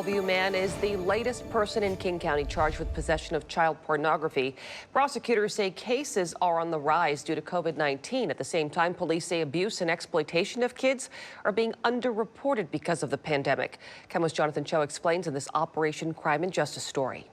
Bellevue man is the latest person in King County charged with possession of child pornography. Prosecutors say cases are on the rise due to COVID-19. At the same time, police say abuse and exploitation of kids are being underreported because of the pandemic. KOMO's Jonathan Cho explains in this Operation Crime and Justice story.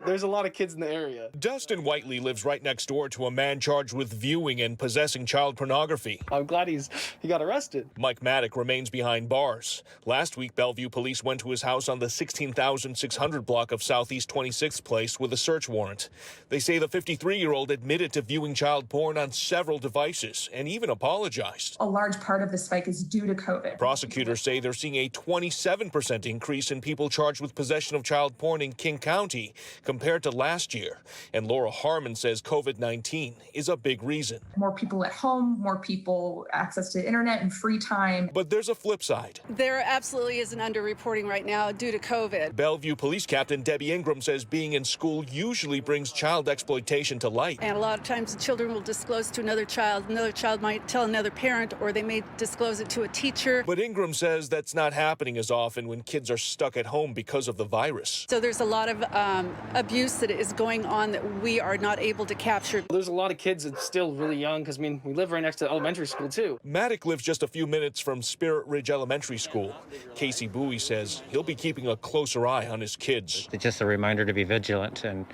There's a lot of kids in the area. Dustin Whiteley lives right next door to a man charged with viewing and possessing child pornography. I'm glad he got arrested. Mike Maddock remains behind bars. Last week, Bellevue police went to his house on the 16,600 block of Southeast 26th Place with a search warrant. They say the 53-year-old admitted to viewing child porn on several devices and even apologized. A large part of the spike is due to COVID. Prosecutors say they're seeing a 27% increase in people charged with possession of child porn in King County compared to last year. And Laura Harmon says COVID-19 is a big reason. More people at home, more people access to internet and free time. But there's a flip side. There absolutely is an underreporting right now due to COVID. Bellevue Police Captain Debbie Ingram says being in school usually brings child exploitation to light. And a lot of times the children will disclose to another child might tell another parent, or they may disclose it to a teacher. But Ingram says that's not happening as often when kids are stuck at home because of the virus. So there's a lot of abuse that is going on that we are not able to capture. There's a lot of kids that's still really young because, we live right next to elementary school, too. Maddock lives just a few minutes from Spirit Ridge Elementary School. Casey Bowie says he'll be keeping a closer eye on his kids. It's just a reminder to be vigilant and,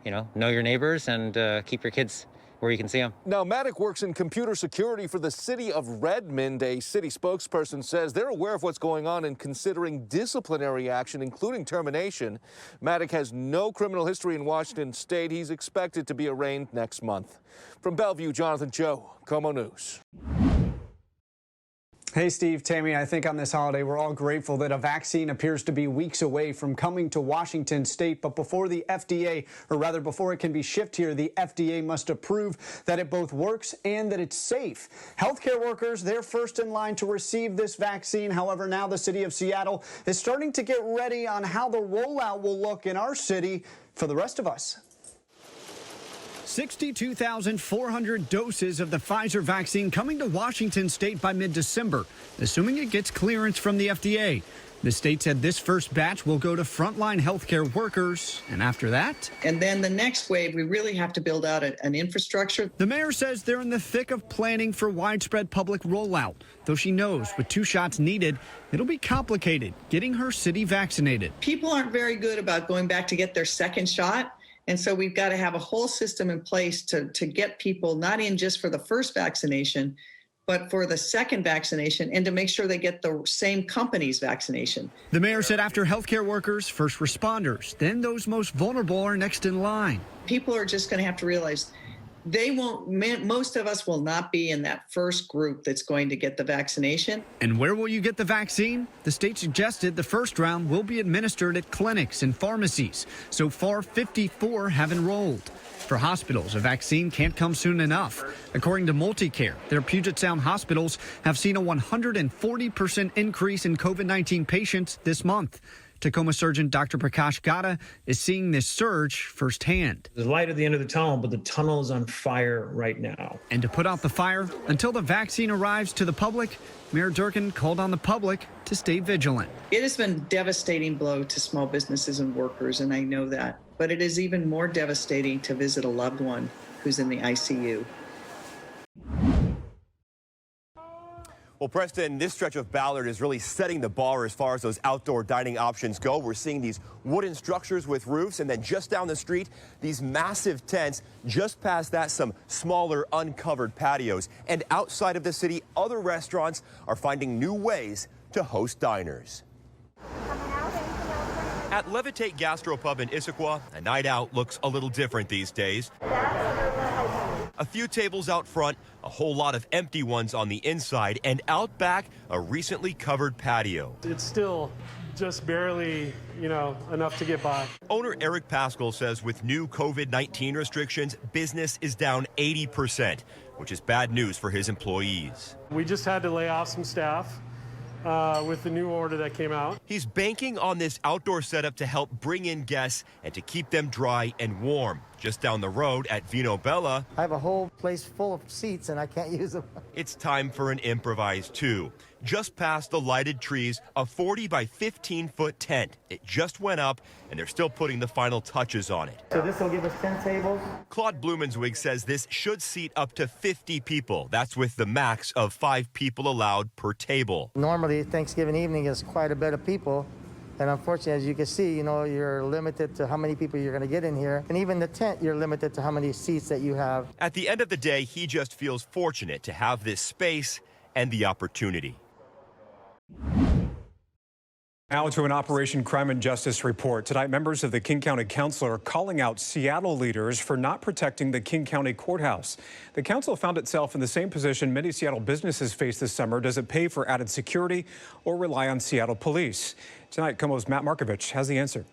know your neighbors and keep your kids where you can see them. Now, Maddock works in computer security for the city of Redmond. A city spokesperson says they're aware of what's going on and considering disciplinary action, including termination. Maddock has no criminal history in Washington state. He's expected to be arraigned next month. From Bellevue, Jonathan Cho, KOMO News. Hey, Steve, Tammy, I think on this holiday, we're all grateful that a vaccine appears to be weeks away from coming to Washington state. But before the FDA, or rather before it can be shipped here, the FDA must approve that it both works and that it's safe. Healthcare workers, they're first in line to receive this vaccine. However, now the city of Seattle is starting to get ready on how the rollout will look in our city for the rest of us. 62,400 doses of the Pfizer vaccine coming to Washington state by mid-December, assuming it gets clearance from the FDA. The state said this first batch will go to frontline healthcare workers, and after that... And then the next wave, we really have to build out an infrastructure. The mayor says they're in the thick of planning for widespread public rollout, though she knows with 2 shots needed, it'll be complicated getting her city vaccinated. People aren't very good about going back to get their second shot. And so we've got to have a whole system in place to get people not in just for the first vaccination, but for the second vaccination, and to make sure they get the same company's vaccination. The mayor said after healthcare workers, first responders, then those most vulnerable are next in line. People are just going to have to realize most of us will not be in that first group that's going to get the vaccination. And where will you get the vaccine? The state suggested the first round will be administered at clinics and pharmacies. So far, 54 have enrolled. For hospitals, a vaccine can't come soon enough. According to Multicare, their Puget Sound hospitals have seen a 140% increase in COVID-19 patients this month. Tacoma surgeon Dr. Prakash Gada is seeing this surge firsthand. There's light at the end of the tunnel, but the tunnel is on fire right now. And to put out the fire, until the vaccine arrives to the public, Mayor Durkin called on the public to stay vigilant. It has been a devastating blow to small businesses and workers, and I know that. But it is even more devastating to visit a loved one who's in the ICU. Well, Preston, this stretch of Ballard is really setting the bar as far as those outdoor dining options go. We're seeing these wooden structures with roofs, and then just down the street, these massive tents. Just past that, some smaller uncovered patios. And outside of the city, other restaurants are finding new ways to host diners. At Levitate Gastropub in Issaquah, a night out looks a little different these days. A few tables out front, a whole lot of empty ones on the inside, and out back, a recently covered patio. It's still just barely, enough to get by. Owner Eric Pascal says with new COVID-19 restrictions, business is down 80%, which is bad news for his employees. We just had to lay off some staff with the new order that came out. He's banking on this outdoor setup to help bring in guests and to keep them dry and warm. Just down the road at Vino Bella, I have a whole place full of seats and I can't use them. It's time for an improvised too. just past the lighted trees, a 40 by 15-foot tent. It just went up, and they're still putting the final touches on it. So this will give us 10 tables. Claude Blumenswig says this should seat up to 50 people. That's with the max of 5 people allowed per table. Normally, Thanksgiving evening is quite a bit of people. And unfortunately, as you can see, you're limited to how many people you're going to get in here. And even the tent, you're limited to how many seats that you have. At the end of the day, he just feels fortunate to have this space and the opportunity. Now to an Operation Crime and Justice report. Tonight, members of the King County Council are calling out Seattle leaders for not protecting the King County Courthouse. The council found itself in the same position many Seattle businesses face this summer. Does it pay for added security or rely on Seattle police? Tonight, KOMO's Matt Markovich has the answer.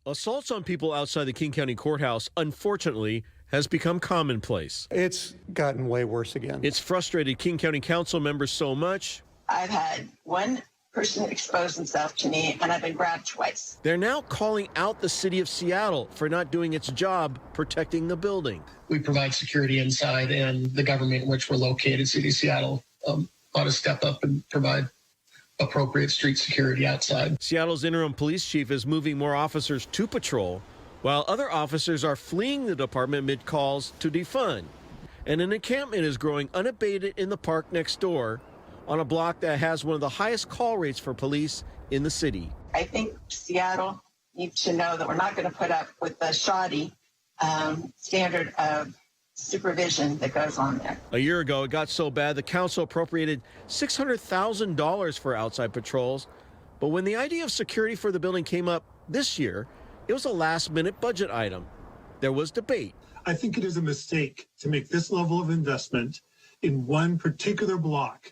Assaults on people outside the King County Courthouse, unfortunately, has become commonplace. It's gotten way worse again. It's frustrated King County Council members so much. I've had one person expose himself to me, and I've been grabbed twice. They're now calling out the city of Seattle for not doing its job protecting the building. We provide security inside, and the government in which we're located, City of Seattle, ought to step up and provide appropriate street security outside. Seattle's interim police chief is moving more officers to patrol, while other officers are fleeing the department mid calls to defund. And an encampment is growing unabated in the park next door, on a block that has one of the highest call rates for police in the city. I think Seattle needs to know that we're not going to put up with the shoddy standard of supervision that goes on there. A year ago, it got so bad the council appropriated $600,000 for outside patrols. But when the idea of security for the building came up this year, it was a last-minute budget item. There was debate. I think it is a mistake to make this level of investment in one particular block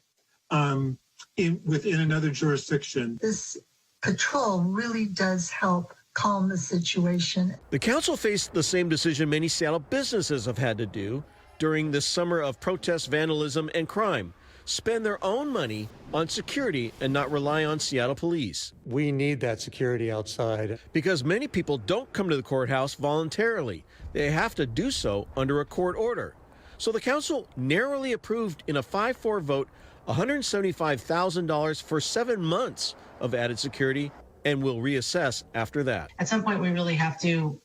within another jurisdiction. This patrol really does help calm the situation. The council faced the same decision many Seattle businesses have had to do during this summer of protests, vandalism, and crime. Spend their own money on security and not rely on Seattle police. We need that security outside. Because many people don't come to the courthouse voluntarily. They have to do so under a court order. So the council narrowly approved in a 5-4 vote $175,000 for 7 months of added security, and will reassess after that. At some point, we really have to,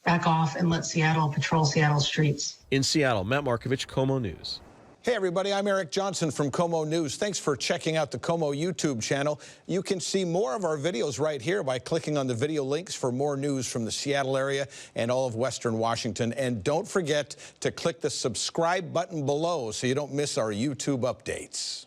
back off and let Seattle patrol Seattle streets. In Seattle, Matt Markovich, KOMO News. Hey, everybody, I'm Eric Johnson from KOMO News. Thanks for checking out the KOMO YouTube channel. You can see more of our videos right here by clicking on the video links for more news from the Seattle area and all of Western Washington. And don't forget to click the subscribe button below so you don't miss our YouTube updates.